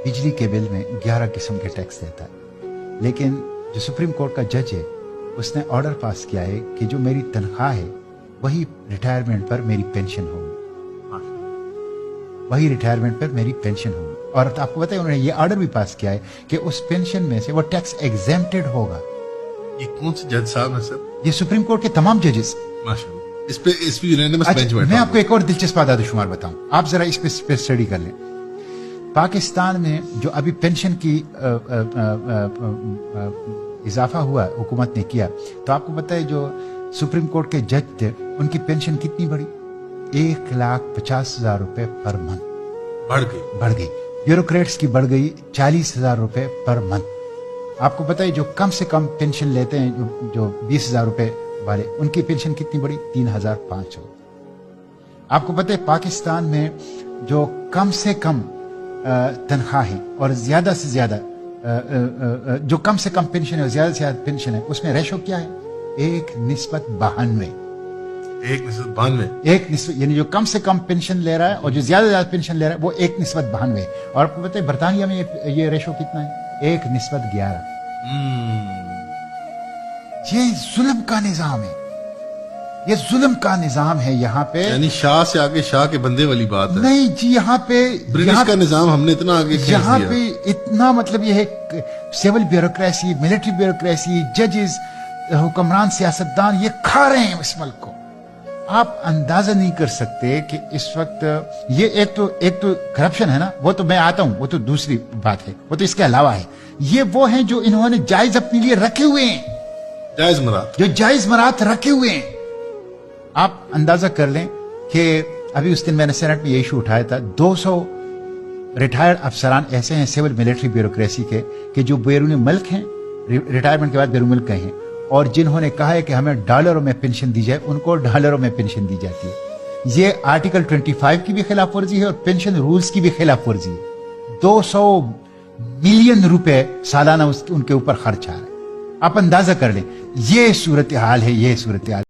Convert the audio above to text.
बिजली के बिल में 11 किस्म के टैक्स देता है, लेकिन जो सुप्रीम कोर्ट का जज है उसने ऑर्डर पास किया है कि जो मेरी तनख्वाह है वही रिटायरमेंट पर मेरी पेंशन होगी, वही रिटायरमेंट पर मेरी पेंशन होगी। और आपको पता है उन्होंने ये ऑर्डर भी पास किया है कि उस पेंशन में से वो टैक्स एग्जेम्प्टेड होगा। ये कौन से जज साहब है सर? ये सुप्रीम कोर्ट के तमाम जजेस। माशाल्लाह। इस पे यूनानिमस बेंच बैठा। मैं आपको एक और दिलचस्प आदाद शुमार बताऊं, आप जरा इस पे स्टडी कर लें। पाकिस्तान में जो अभी पेंशन की इजाफा हुआ हुकूमत ने किया, तो आपको पता है जो सुप्रीम कोर्ट के जज थे उनकी पेंशन कितनी बढ़ी? 1,50,000 रुपए पर मंथ बढ़ गई। ब्यूरोक्रेट्स की बढ़ गई 40,000 रुपए पर मंथ। आपको पता है जो कम से कम पेंशन लेते हैं जो 20,000 रुपए वाले, उनकी पेंशन कितनी बढ़ी? 3,500। आपको पता है पाकिस्तान में जो कम से कम तनख्वाह है और ज्यादा से ज्यादा जो कम से कम पेंशन है और ज्यादा से ज्यादा पेंशन है, उसमें रेशो क्या है? 1:92। 1:92 यानी जो कम से कम पेंशन ले रहा है और जो ज्यादा से ज्यादा पेंशन ले रहा है वो 1:92। और आपको पता है बरतानिया में ये रेशो कितना है? 1:11। ये जुल्म का निजाम है, ये जुल्म का निजाम है यहाँ पे। यानी शाह से आगे शाह के बंदे वाली बात है। नहीं जी, यहाँ पे ब्रिटिश का निजाम हमने इतना आगे खींच दिया। यहाँ पे इतना मतलब ये है सिविल ब्यूरोक्रेसी, मिलिट्री ब्यूरोक्रेसी, जजेस, हुक्मरान, सियासतदान ये खा रहे हैं इस मुल्क को। आप अंदाजा नहीं कर सकते कि इस वक्त ये एक तो करप्शन है ना, वो तो मैं आता हूं, वो तो दूसरी बात है, वो तो इसके अलावा है। ये वो हैं जो इन्होंने जायज अपने लिए रखे हुए हैं, जायज मरात रखे हुए हैं। आप अंदाजा कर लें कि अभी उस दिन मैंने सेनेट में ये इशू उठाया था, 200 रिटायर्ड अफसरान ऐसे हैं सिविल मिलिट्री ब्यूरोक्रेसी के कि जो बैरून मुल्क हैं, रिटायरमेंट के बाद बैरून मुल्क गए हैं, और जिन्होंने कहा है कि हमें डॉलरों में पेंशन दी जाए, उनको डॉलरों में पेंशन दी जाती है। ये आर्टिकल 25 की भी खिलाफ वर्जी है और पेंशन रूल्स की भी खिलाफ वर्जी है। 200 मिलियन रुपए सालाना उनके ऊपर खर्च आ रहा है। आप अंदाजा कर लें, ये सूरत हाल है, ये सूरत हाल।